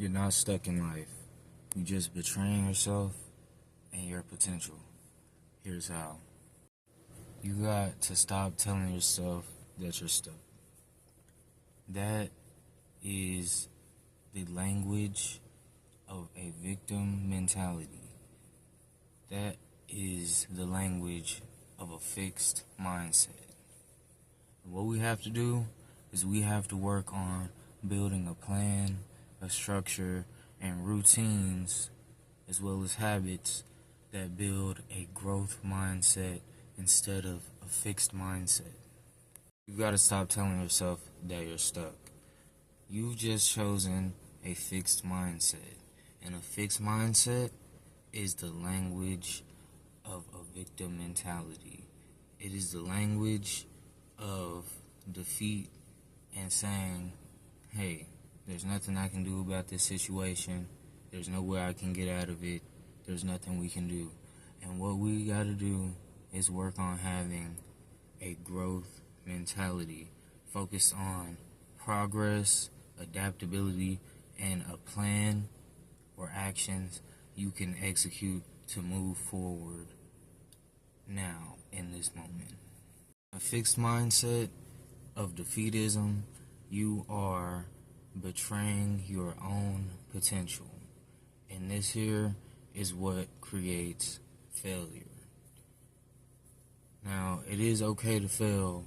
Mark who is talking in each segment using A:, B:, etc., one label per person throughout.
A: You're not stuck in life. You're just betraying yourself and your potential. Here's how. You got to stop telling yourself that you're stuck. That is the language of a victim mentality. That is the language of a fixed mindset. What we have to do is we have to work on building a plan, a structure, and routines, as well as habits that build a growth mindset instead of a fixed mindset. You've got to stop telling yourself that you're stuck. You've just chosen a fixed mindset, and a fixed mindset is the language of a victim mentality. It is the language of defeat and saying, hey, there's nothing I can do about this situation. There's no way I can get out of it. There's nothing we can do. And what we got to do is work on having a growth mentality focused on progress, adaptability, and a plan or actions you can execute to move forward now in this moment. A fixed mindset of defeatism, you are betraying your own potential. And this here is what creates failure. Now, it is okay to fail,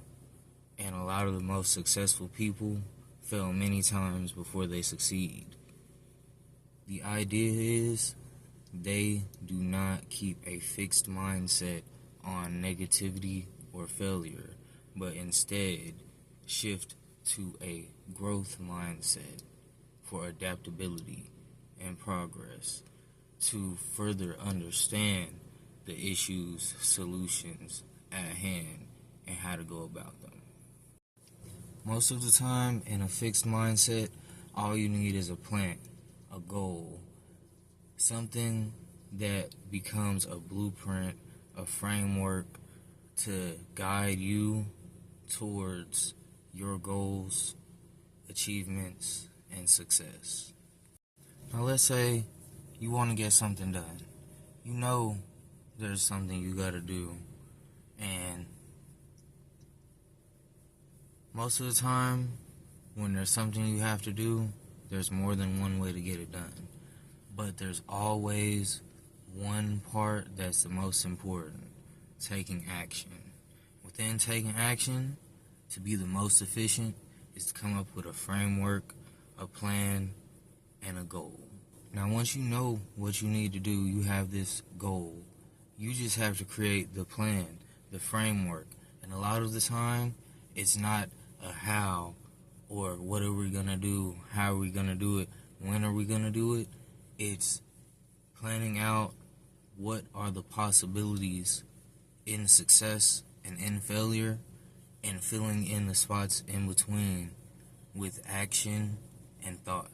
A: and a lot of the most successful people fail many times before they succeed. The idea is they do not keep a fixed mindset on negativity or failure, but instead shift to a growth mindset for adaptability and progress to further understand the issues, solutions at hand, and how to go about them. Most of the time, in a fixed mindset, all you need is a plan, a goal, something that becomes a blueprint, a framework to guide you towards your goals, achievements, and success. Now let's say you want to get something done. You know there's something you got to do, and most of the time when there's something you have to do, there's more than one way to get it done. But there's always one part that's the most important: taking action. Within taking action, to be the most efficient is to come up with a framework, a plan, and a goal. Now, once you know what you need to do, you have this goal. You just have to create the plan, the framework. And a lot of the time, it's not a how or what are we going to do, how are we going to do it, when are we going to do it. It's planning out what are the possibilities in success and in failure, and filling in the spots in between with action and thought,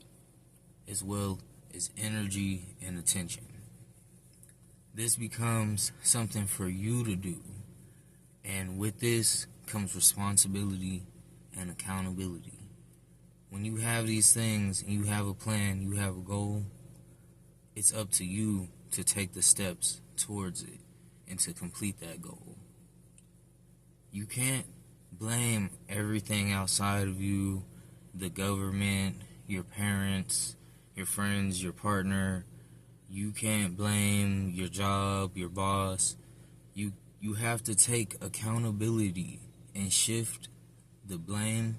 A: as well as energy and attention. This becomes something for you to do, and with this comes responsibility and accountability. When you have these things and you have a plan, you have a goal, it's up to you to take the steps towards it and to complete that goal. You can't blame everything outside of you, the government, your parents, your friends, your partner. You can't blame your job, your boss. You have to take accountability and shift the blame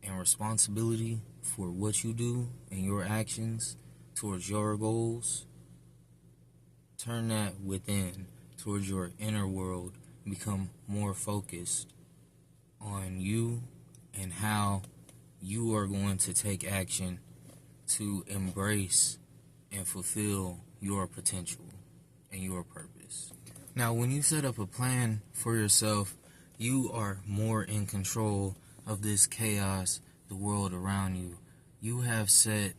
A: and responsibility for what you do and your actions towards your goals. Turn that within towards your inner world. Become more focused on you and how you are going to take action to embrace and fulfill your potential and your purpose. Now, when you set up a plan for yourself, you are more in control of this chaos, the world around you. You have set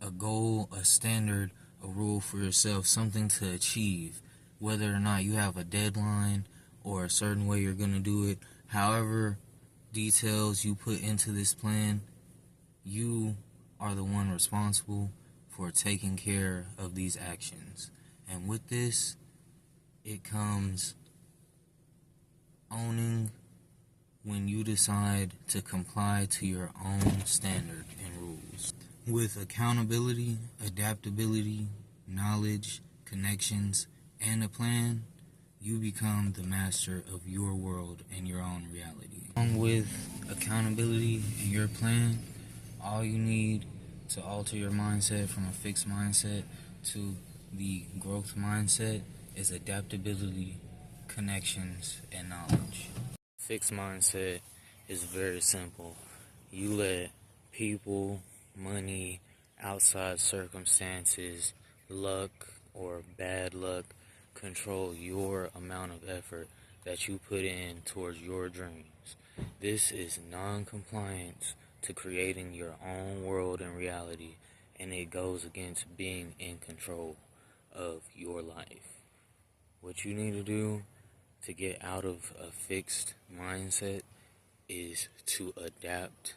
A: a goal, a standard, a rule for yourself, something to achieve, whether or not you have a deadline or a certain way you're going to do it. However details you put into this plan, you are the one responsible for taking care of these actions. And with this, it comes owning when you decide to comply to your own standard and rules. With accountability, adaptability, knowledge, connections, and a plan, you become the master of your world and your own reality. Along with accountability and your plan, all you need to alter your mindset from a fixed mindset to the growth mindset is adaptability, connections, and knowledge. Fixed mindset is very simple. You let people, money, outside circumstances, luck or bad luck control your amount of effort that you put in towards your dreams. This is non-compliance to creating your own world and reality, and it goes against being in control of your life. What you need to do to get out of a fixed mindset is to adapt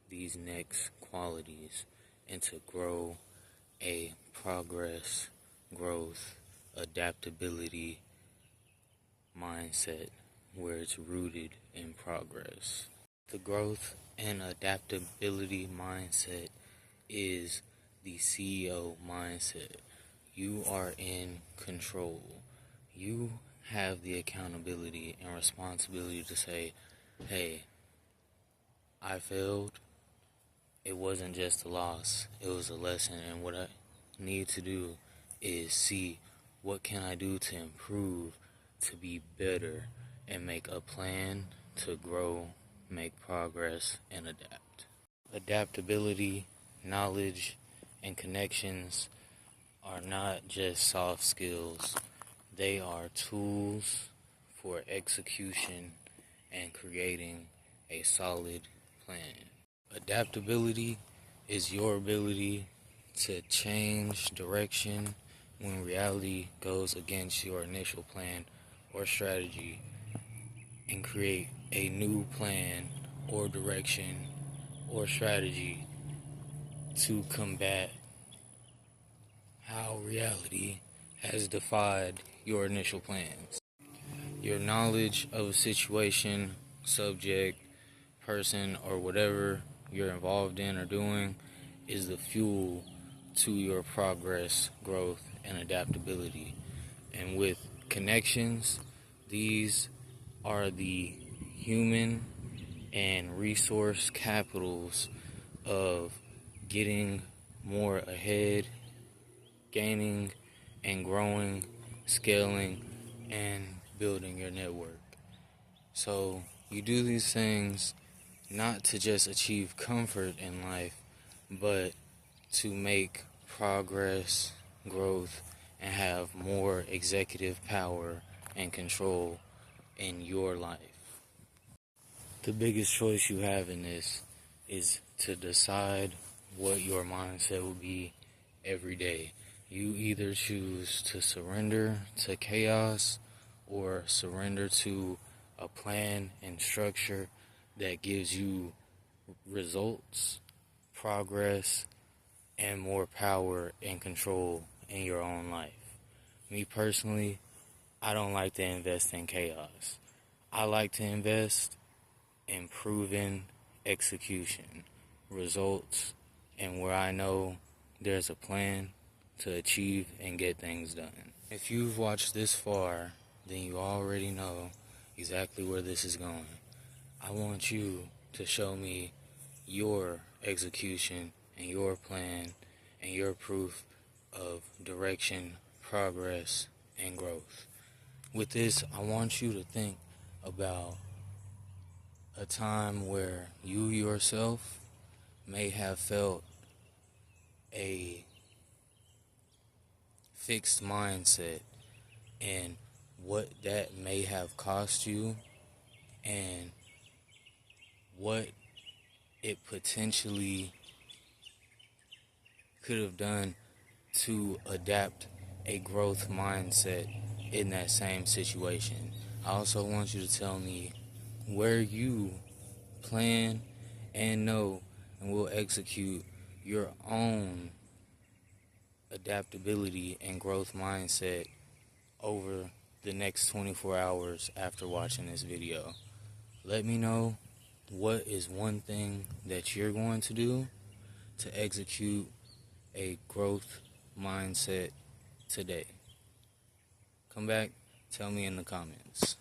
A: these next qualities and to grow a progress, growth, adaptability mindset where it's rooted in progress. The growth and adaptability mindset is the CEO mindset. You are in control. You have the accountability and responsibility to say, hey, I failed. It wasn't just a loss. It was a lesson. And what I need to do is see what can I do to improve, to be better, and make a plan to grow, make progress, and adapt. Adaptability, knowledge, and connections are not just soft skills. They are tools for execution and creating a solid plan. Adaptability is your ability to change direction when reality goes against your initial plan or strategy and create a new plan or direction or strategy to combat how reality has defied your initial plans. Your knowledge of a situation, subject, person, or whatever you're involved in or doing is the fuel to your progress, growth, and adaptability. And with connections, these are the human and resource capitals of getting more ahead, gaining and growing, scaling, and building your network. So you do these things not to just achieve comfort in life, but to make progress, growth, and have more executive power and control in your life. The biggest choice you have in this is to decide what your mindset will be every day. You either choose to surrender to chaos or surrender to a plan and structure that gives you results, progress, and more power and control in your own life. Me personally, I don't like to invest in chaos. I like to invest in proven execution, results, and where I know there's a plan to achieve and get things done. If you've watched this far, then you already know exactly where this is going. I want you to show me your execution and your plan and your proof of direction, progress, and growth. With this, I want you to think about a time where you yourself may have felt a fixed mindset and what that may have cost you and what it potentially could have done to adapt a growth mindset in that same situation. I also want you to tell me where you plan and know and will execute your own adaptability and growth mindset over the next 24 hours after watching this video. Let me know what is one thing that you're going to do to execute a growth mindset today. Come back, tell me in the comments.